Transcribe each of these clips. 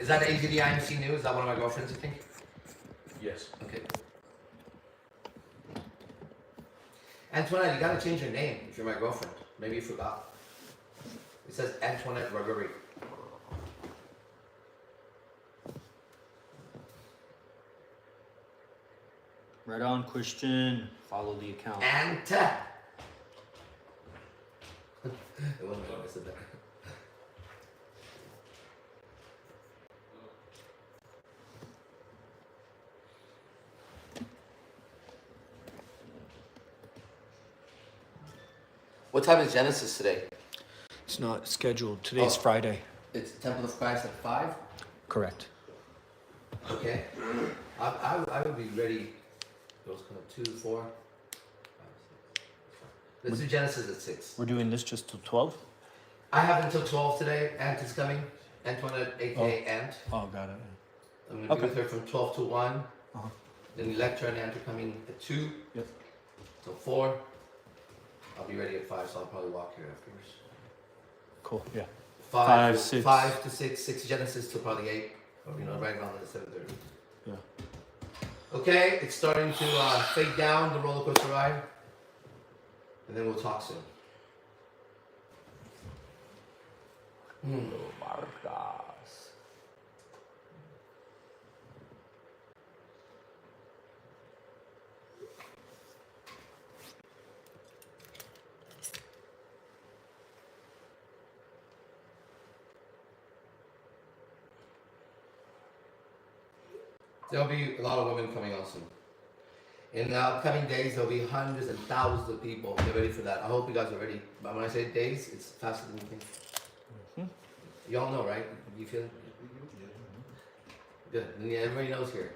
Is that AZD IMC News? Is that one of my girlfriends, you think? Yes. Okay. Antoinette, you gotta change your name if you're my girlfriend. Maybe you forgot. It says Antoinette Gregory. Right on, Christian. Follow the account. Anta. It wasn't what I said that. What time is Genesis today? It's not scheduled. Today's Oh. Friday. It's Temple of Christ at 5? Correct. Okay. I would be ready. Those kind of 2, 4, 5, 6. Let's do Genesis at 6. We're doing this just till 12? I have until 12 today. Ant is coming. Antoinette, aka Ant. Oh, got it. I'm gonna be Okay. with her from 12 to 1. Uh-huh. Then Electra and Ant are coming at 2. Yep. Till 4. I'll be ready at 5, so I'll probably walk here afterwards. Cool, yeah. 5, 6. 5 to 6, 6 Genesis to probably 8. Or, right around the 7:30. Yeah. Okay, it's starting to fade down, the roller coaster ride. And then we'll talk soon. Vargas. There'll be a lot of women coming on soon. In the upcoming days, there'll be hundreds and thousands of people. Get ready for that. I hope you guys are ready. But when I say days, it's faster than you think. Mm-hmm. Y'all know, right? You feel it? Good. And yeah, everybody knows here.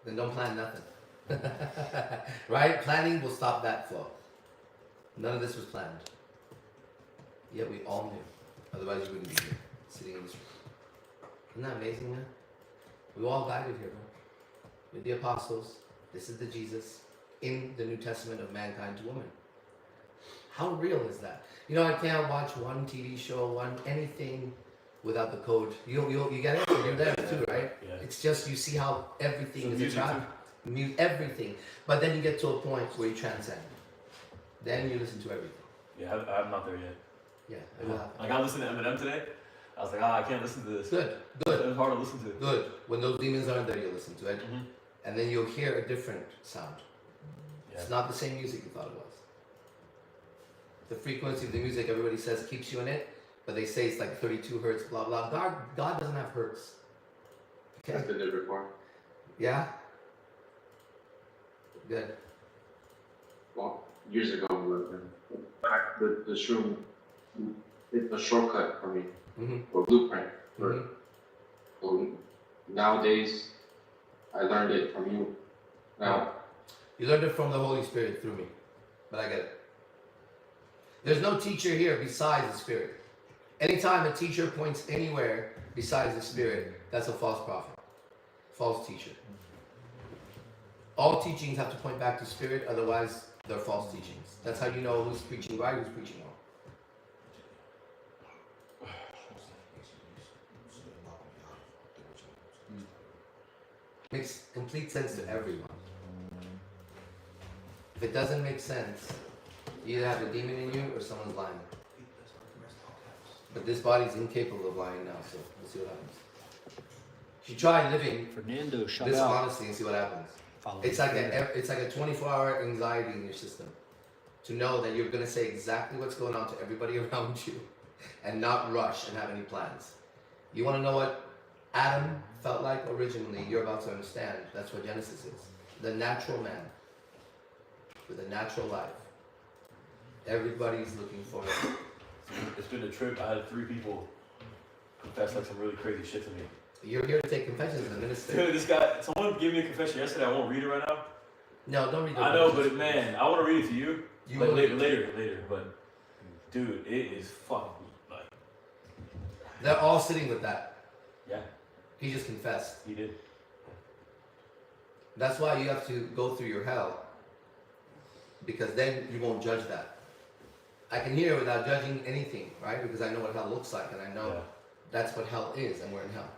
Then don't plan nothing. Right? Planning will stop that flow. None of this was planned. Yet we all knew. Otherwise, you wouldn't be here, sitting in this room. Isn't that amazing, man? We were all guided here, bro. With the apostles. This is the Jesus in the New Testament of mankind to woman. How real is that? You know, I can't watch one TV show, anything without the code. You get it? You're there too, right? Yeah. It's just you see how everything So is music attractive. Everything. But then you get to a point where you transcend. Then you listen to everything. Yeah, I'm not there yet. Yeah, it will happen. Like I listened to Eminem today. I was like, I can't listen to this. Good, It good, was hard to listen to. good. When those demons aren't there, you'll listen to it. Mm-hmm. And then you'll hear a different sound. Yeah. It's not the same music you thought it was. The frequency of the music, everybody says keeps you in it, but they say it's like 32 hertz, blah, blah. God doesn't have hertz. Okay? I've been there before. Yeah? Good. Well, years ago, the shroom, it's a shortcut for me, Mm-hmm. or blueprint. Mm-hmm. So nowadays, I learned it from you. Now, You learned it from the Holy Spirit through me. But I get it. There's no teacher here besides the Spirit. Anytime a teacher points anywhere besides the Spirit, that's a false prophet. False teacher. All teachings have to point back to Spirit, otherwise they're false teachings. That's how you know who's preaching right, who's preaching wrong. Makes complete sense to everyone. If it doesn't make sense, you either have a demon in you or someone's lying. But this body's incapable of lying now, so we'll see what happens. You should try living Fernando, shout this out. honestly and see what happens. Follow It's the like Spirit. it's like a 24-hour anxiety in your system. To know that you're gonna say exactly what's going on to everybody around you and not rush and have any plans. You wanna know what Adam felt like originally, you're about to understand. That's what Genesis is. The natural man with a natural life. Everybody's looking for it. It's been a trip. I had 3 people confess like some really crazy shit to me. You're here to take confessions as a minister. Dude, this guy, someone gave me a confession yesterday. I won't read it right now. No, don't read the I know, confessions. but man, I want to read it to you. You Like will later. But dude, it is fucking like. They're all sitting with that. Yeah, He just confessed. he did. That's why you have to go through your hell. Because then you won't judge that. I can hear without judging anything, right? Because I know what hell looks like and I know Yeah. that's what hell is, and we're in hell.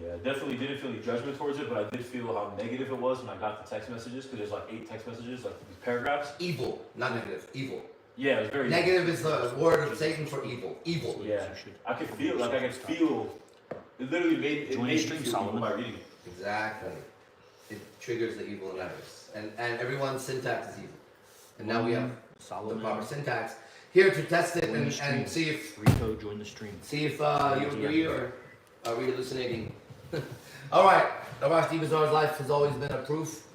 Yeah, definitely didn't feel any judgment towards it, but I did feel how negative it was when I got the text messages, because there's like 8 text messages, like these paragraphs. Evil, not negative, evil. Yeah, it was very Negative is the word of Satan for evil. Evil. Yeah, I could feel, it literally made Join me the stream, feel Solomon. by reading it. Exactly. It triggers the evil in others. And everyone's syntax is evil. And now we have the Solomon. proper syntax here to test it Join the stream. and see if Rico, join the stream. you agree or are we hallucinating. Alright, Arash Bazaar's life has always been a proof,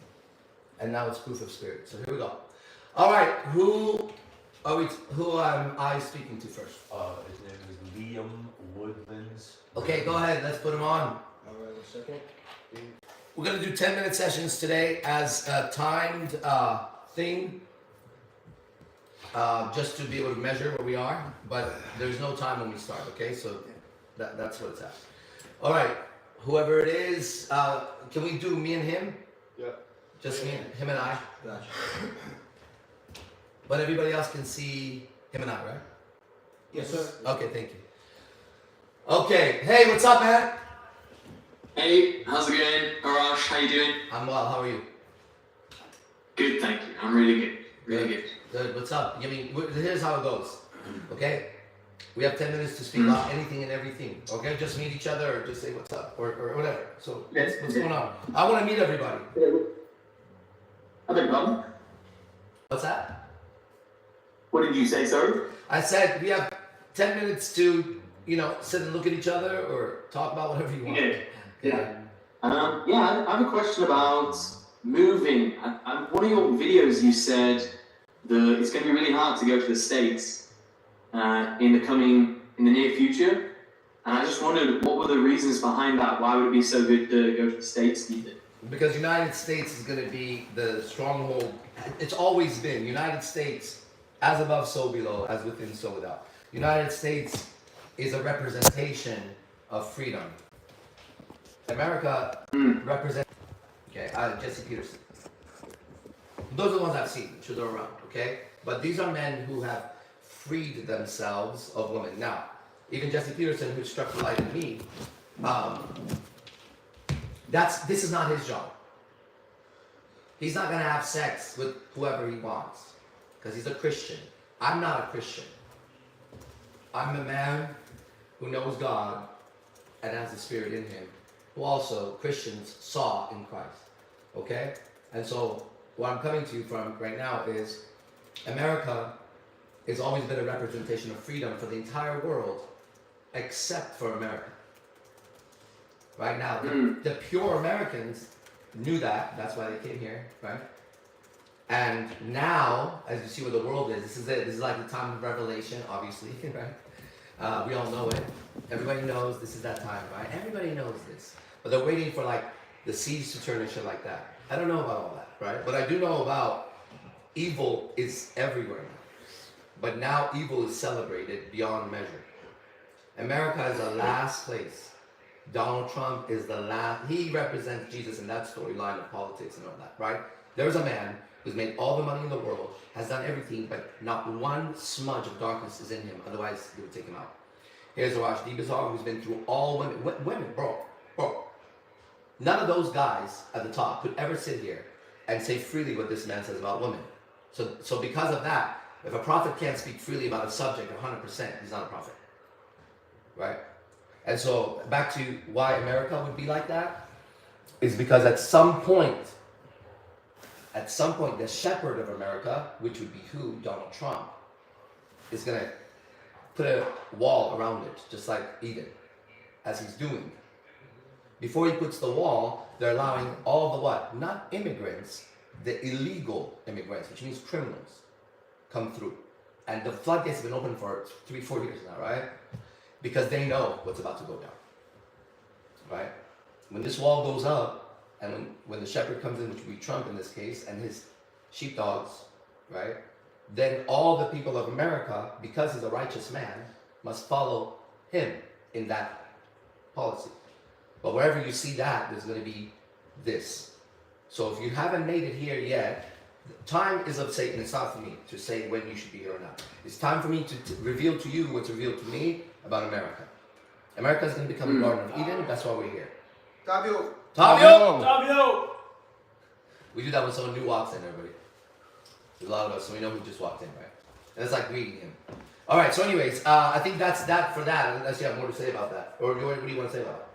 and now it's proof of spirit. So here we go. Alright, who am I speaking to first? His name is Liam Woodlands. Okay, go ahead, let's put him on. Alright, 1 second. We're gonna do 10-minute sessions today as a timed thing. Just to be able to measure where we are, but there's no time when we start, okay? So that's what it's at. Alright, whoever it is, can we do me and him? Yeah. Just him and I. Gotcha. But everybody else can see him and I, right? Yes, sir. Okay, thank you. Okay, hey, what's up, man? Hey, how's it going? Arash, how you doing? I'm well, how are you? Good, thank you. I'm really good. Really good. Good, what's up? I mean, here's how it goes, okay? We have 10 minutes to speak about anything and everything, okay? Just meet each other or just say what's up or whatever. So, what's going on? I want to meet everybody. I beg your pardon? What's that? What did you say, sorry? I said we have 10 minutes to, sit and look at each other or talk about whatever you want. Yeah. I have a question about moving. One of your videos you said it's going to be really hard to go to the States in the near future. And I just wondered, what were the reasons behind that? Why would it be so good to go to the States, do you think? Because United States is going to be the stronghold. It's always been United States, as above, so below, as within, so without. United States is a representation of freedom. America represents. Okay, Jesse Peterson. Those are the ones I've seen. Sure, they're around. Okay, but these are men who have freed themselves of women. Now, even Jesse Peterson, who struck the light in me, this is not his job. He's not gonna have sex with whoever he wants, because he's a Christian. I'm not a Christian. I'm a man who knows God and has the Spirit in him, who also Christians saw in Christ. Okay? And so what I'm coming to you from right now is America has always been a representation of freedom for the entire world, except for America. Right now, the pure Americans knew that. That's why they came here, right? And now, as you see where the world is, this is it. This is like the time of revelation, obviously, right? We all know it. Everybody knows this is that time, right? Everybody knows this. But they're waiting for like the seas to turn and shit like that. I don't know about all that, right? But I do know about evil is everywhere now. But now evil is celebrated beyond measure. America is the last place. Donald Trump is the last. He represents Jesus in that storyline of politics and all that, right? There's a man who's made all the money in the world, has done everything, but not one smudge of darkness is in him. Otherwise, they would take him out. Here's Arash Bazaar, who's been through all women. Women, bro. None of those guys at the top could ever sit here and say freely what this man says about women. So because of that, if a prophet can't speak freely about a subject 100%, he's not a prophet. Right? And so back to why America would be like that is because at some point, the shepherd of America, which would be who? Donald Trump, is going to put a wall around it, just like Eden, as he's doing. Before he puts the wall, they're allowing all the what? Not immigrants, the illegal immigrants, which means criminals, come through. And the floodgates have been open for 3-4 years now, right? Because they know what's about to go down, right? When this wall goes up, and when the shepherd comes in, which would be Trump in this case, and his sheepdogs, right? Then all the people of America, because he's a righteous man, must follow him in that policy. But wherever you see that, there's going to be this. So if you haven't made it here yet, time is of Satan. It's not for me to say when you should be here or not. It's time for me to reveal to you what's revealed to me about America. America's going to become the Garden of Eden. That's why we're here. Tabio. Fabio! We do that when someone new walks in, everybody. There's a lot of us, so we know who just walked in, right? And it's like greeting him. All right, so anyways, I think that's that for that, unless you have more to say about that. Or what do you want to say about it?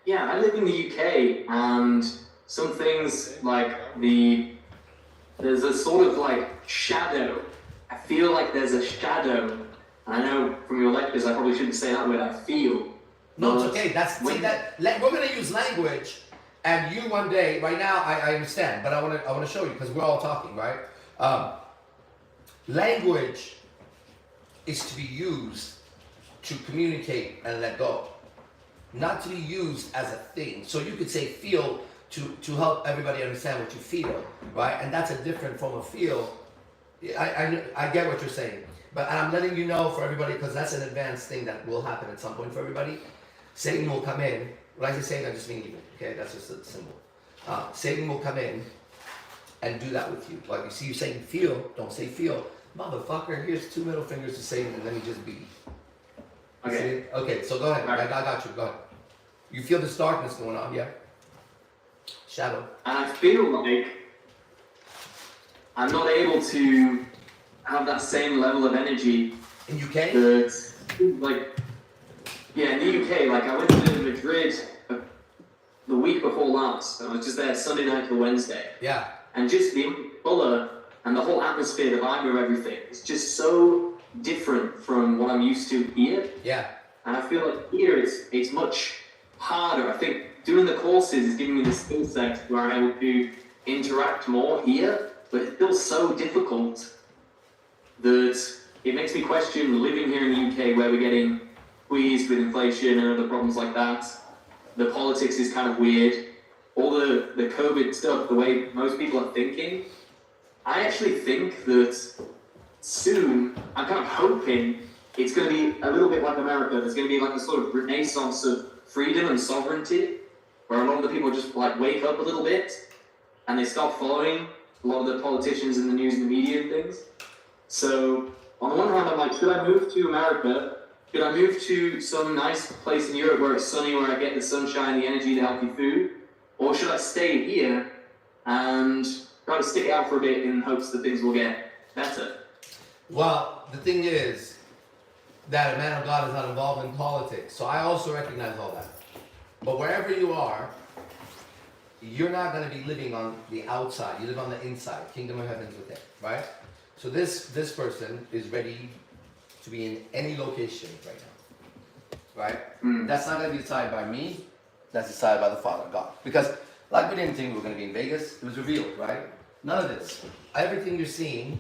Yeah, I live in the UK, and some things like there's a sort of like shadow. I feel like there's a shadow. And I know from your lectures I probably shouldn't say that word, I feel. No, it's But okay. when- We're gonna use language, and you one day. Right now, I understand, but I wanna show you because we're all talking, right? Language is to be used to communicate and let go, not to be used as a thing. So you could say feel to help everybody understand what you feel, right? And that's a different form of feel. I get what you're saying, but I'm letting you know for everybody because that's an advanced thing that will happen at some point for everybody. Satan will come in. When I say Satan, I just mean evil. Okay, that's just a symbol. Satan will come in and do that with you. Like you see you saying feel, don't say feel. Motherfucker, here's 2 middle fingers to Satan and let me just be. Okay. See? Okay, so go ahead. Right. I got you. Go ahead. You feel this darkness going on, yeah? Shadow. And I feel like I'm not able to have that same level of energy In UK? that, like, yeah, in the UK, like I went to Madrid the week before last, and I was just there Sunday night to Wednesday, Yeah. and just the colour and the whole atmosphere, the vibe of everything, is just so different from what I'm used to here. Yeah. And I feel like here it's much harder. I think doing the courses is giving me the skill set where I'm able to interact more here, but it's still so difficult that it makes me question living here in the UK where we're getting squeezed with inflation and other problems like that. The politics is kind of weird. All the COVID stuff, the way most people are thinking, I actually think that soon, I'm kind of hoping it's going to be a little bit like America. There's going to be like a sort of renaissance of freedom and sovereignty, where a lot of the people just like wake up a little bit and they stop following a lot of the politicians in the news and the media and things. So on the one hand, I'm like, should I move to America? Should I move to some nice place in Europe where it's sunny, where I get the sunshine, the energy, the healthy food? Or should I stay here and try to stick it out for a bit in hopes that things will get better? Well, the thing is that a man of God is not involved in politics. So I also recognize all that. But wherever you are, you're not going to be living on the outside. You live on the inside. Kingdom of heaven's within, right? So this person is ready to be in any location right now, right? That's not going to be decided by me. That's decided by the Father, God. Because like we didn't think we were going to be in Vegas. It was revealed, right? None of this. Everything you're seeing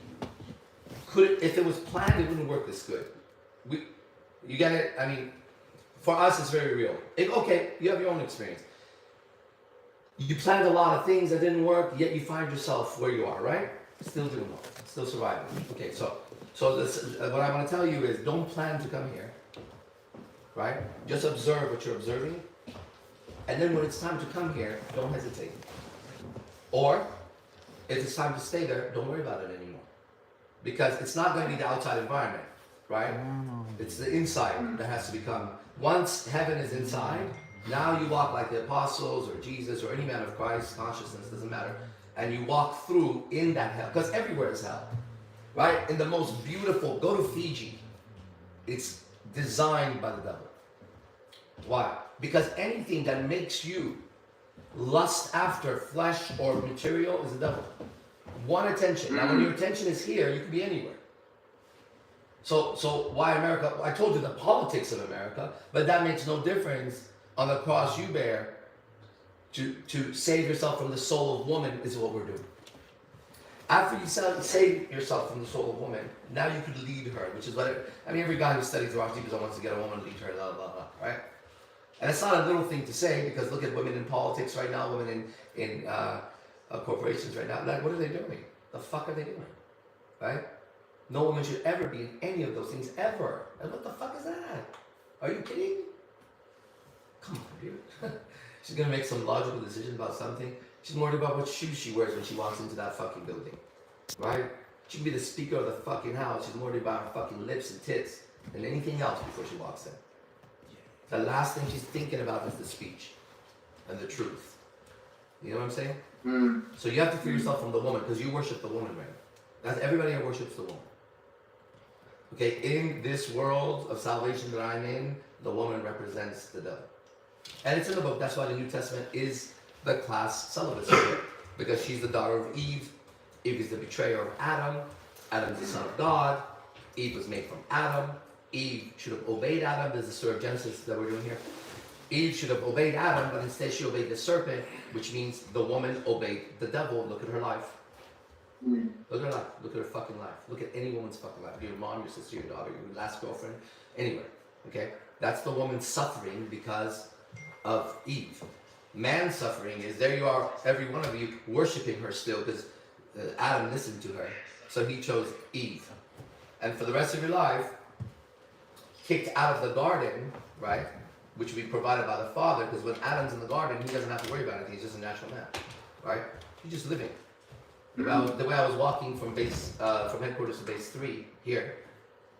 could, if it was planned, it wouldn't work this good. You get it? I mean, for us, it's very real. Okay, you have your own experience. You planned a lot of things that didn't work, yet you find yourself where you are, right? Still doing well, still surviving. Okay, so this, what I want to tell you is, don't plan to come here, right? Just observe what you're observing, and then when it's time to come here, don't hesitate. Or, if it's time to stay there, don't worry about it anymore, because it's not going to be the outside environment, right? It's the inside that has to become. Once heaven is inside, now you walk like the apostles or Jesus or any man of Christ, consciousness, doesn't matter. And you walk through in that hell, because everywhere is hell, right? In the most beautiful, go to Fiji. It's designed by the devil. Why? Because anything that makes you lust after flesh or material is the devil. Want attention. Now when your attention is here, you can be anywhere. So why America? I told you the politics of America, but that makes no difference on the cross you bear to save yourself from the soul of woman is what we're doing. After you save yourself from the soul of woman, now you could lead her, which is what every guy who studies the Rosh Hashanah wants to get a woman to lead her, blah, blah, blah, right? And it's not a little thing to say, because look at women in politics right now, women in corporations right now. Like, what are they doing? The fuck are they doing? Right? No woman should ever be in any of those things, ever. And what the fuck is that? Are you kidding? Come on, dude. She's gonna make some logical decision about something. She's worried about what shoes she wears when she walks into that fucking building. Right? She can be the speaker of the fucking house. She's worried about her fucking lips and tits than anything else before she walks in. The last thing she's thinking about is the speech and the truth. You know what I'm saying? Mm. So you have to free yourself from the woman because you worship the woman, right? That's everybody here worships the woman. Okay, in this world of salvation that I'm in, the woman represents the devil. And it's in the book, that's why the New Testament is the class celibacy, because she's the daughter of Eve. Eve is the betrayer of Adam. Adam's the son of God. Eve was made from Adam. Eve should have obeyed Adam. There's the story of Genesis that we're doing here. Eve should have obeyed Adam, but instead she obeyed the serpent, which means the woman obeyed the devil. Look at her life. Mm. Look at her life. Look at her fucking life. Look at any woman's fucking life. Your mom, your sister, your daughter, your last girlfriend, anywhere. Okay? That's the woman suffering because of Eve. Man suffering is, there you are, every one of you, worshiping her still because Adam listened to her. So he chose Eve. And for the rest of your life, kicked out of the garden, right? Which will be provided by the Father, because when Adam's in the garden, he doesn't have to worry about anything. He's just a natural man, right? He's just living. The way I was walking from from headquarters to base 3 here,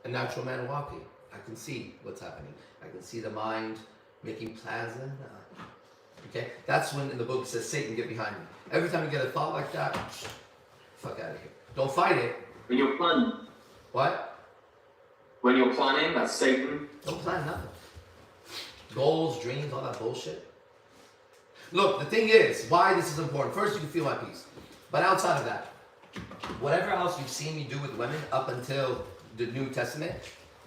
a natural man walking. I can see what's happening. I can see the mind making plans. Okay, that's when in the book it says, Satan, get behind me. Every time you get a thought like that, fuck out of here. Don't fight it. When you're planning, What? when you're planning, that's Satan. Don't plan nothing. Goals, dreams, all that bullshit. Look, the thing is, why this is important. First, you can feel my peace. But outside of that, whatever else you've seen me do with women up until the New Testament,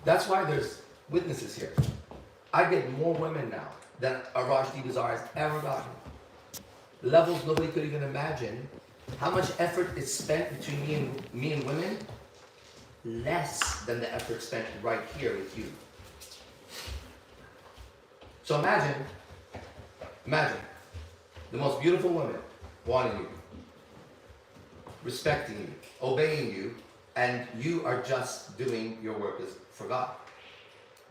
that's why there's witnesses here. I get more women now than Rajdi Bazaar has ever gotten. Levels nobody could even imagine. How much effort is spent between me and women? Less than the effort spent right here with you. So imagine, the most beautiful woman wanting you, respecting you, obeying you, and you are just doing your work as for God,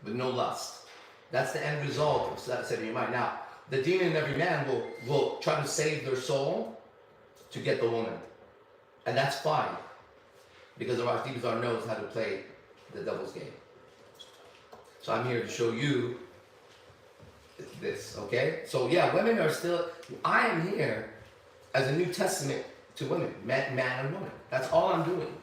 with no lust. That's the end result of that set in your mind. Now, the demon in every man will try to save their soul to get the woman. And that's fine, because the Rajdi Bazaar knows how to play the devil's game. So I'm here to show you this, okay? So yeah, women are still, I am here as a New Testament to women, man and woman. That's all I'm doing.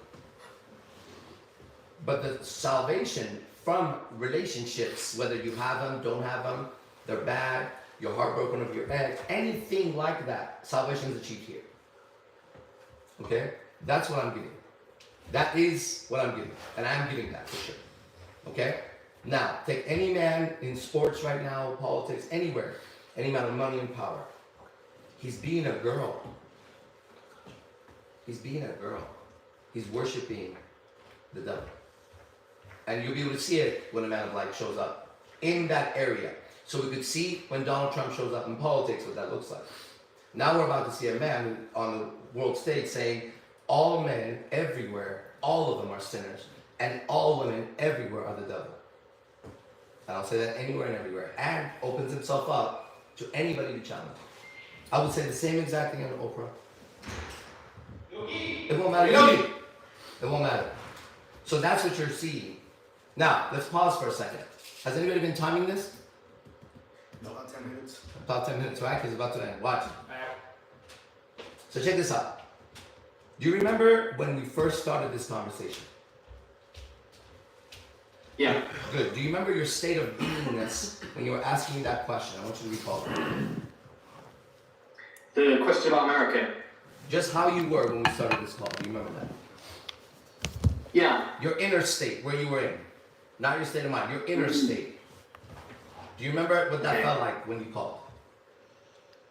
But the salvation from relationships, whether you have them, don't have them, they're bad, you're heartbroken over your ex, anything like that, salvation is achieved here. Okay? That's what I'm giving. That is what I'm giving. And I'm giving that for sure. Okay? Now, take any man in sports right now, politics, anywhere, any amount of money and power. He's being a girl. He's being a girl. He's worshiping the devil. And you'll be able to see it when a man of light shows up in that area. So we could see when Donald Trump shows up in politics what that looks like. Now we're about to see a man on the world stage saying, all men everywhere, all of them are sinners, and all women everywhere are the devil. And I'll say that anywhere and everywhere. And opens himself up to anybody to challenge. I would say the same exact thing on Oprah. It won't matter. Yogi! It won't matter. So that's what you're seeing. Now, let's pause for a second. Has anybody been timing this? No, about 10 minutes. About 10 minutes, right? Because it's about to end. Watch. So check this out. Do you remember when we first started this conversation? Yeah. Good. Do you remember your state of beingness when you were asking me that question? I want you to recall it. The question about America. Just how you were when we started this call. Do you remember that? Yeah. Your inner state, where you were in. Not your state of mind, your inner state. Do you remember what that felt like when you called?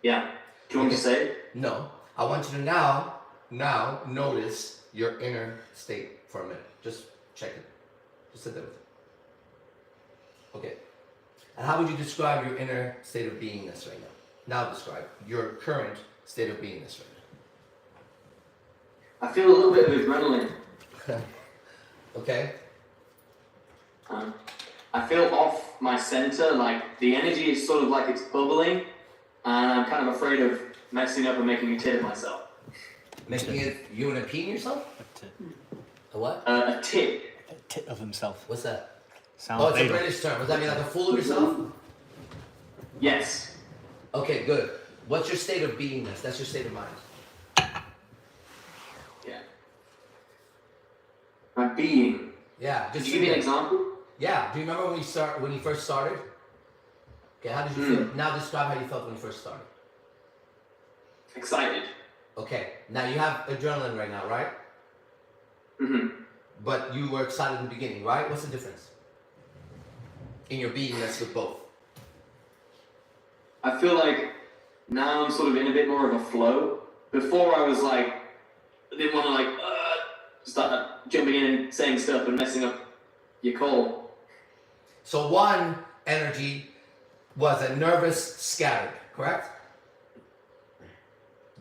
Yeah. Do you want me to say? No. I want you to now notice your inner state for a minute. Just check it. Just sit there with it. Okay. And how would you describe your inner state of beingness right now? Now describe your current state of beingness right I feel a little bit of adrenaline. now. Okay? I feel off my center, like the energy is sort of like it's bubbling, and I'm kind of afraid of messing up and making a tit of myself. Making it, you want to pee in yourself? A what? A tit. A tit of himself. What's that? Sounds Oh, it's a fatal. British term. Does that mean like a fool of yourself? Yes. Okay, good. What's your state of beingness? That's your state of mind. Yeah. My being. Yeah. Could Just you give me an example? Yeah. Do you remember when you first started? Okay. How did you feel? Now describe how you felt when you first started. Excited. Okay. Now you have adrenaline right now, right? Mm-hmm. But you were excited in the beginning, right? What's the difference in your beingness with both? I feel like now I'm sort of in a bit more of a flow. Before I was like, I didn't want to like start jumping in and saying stuff and messing up your call. So one energy was a nervous, scattered, correct?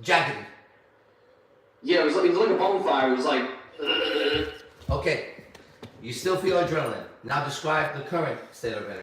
Jagged. Yeah, it was like a bonfire. It was like. Okay. You still feel adrenaline. Now describe the current state of energy.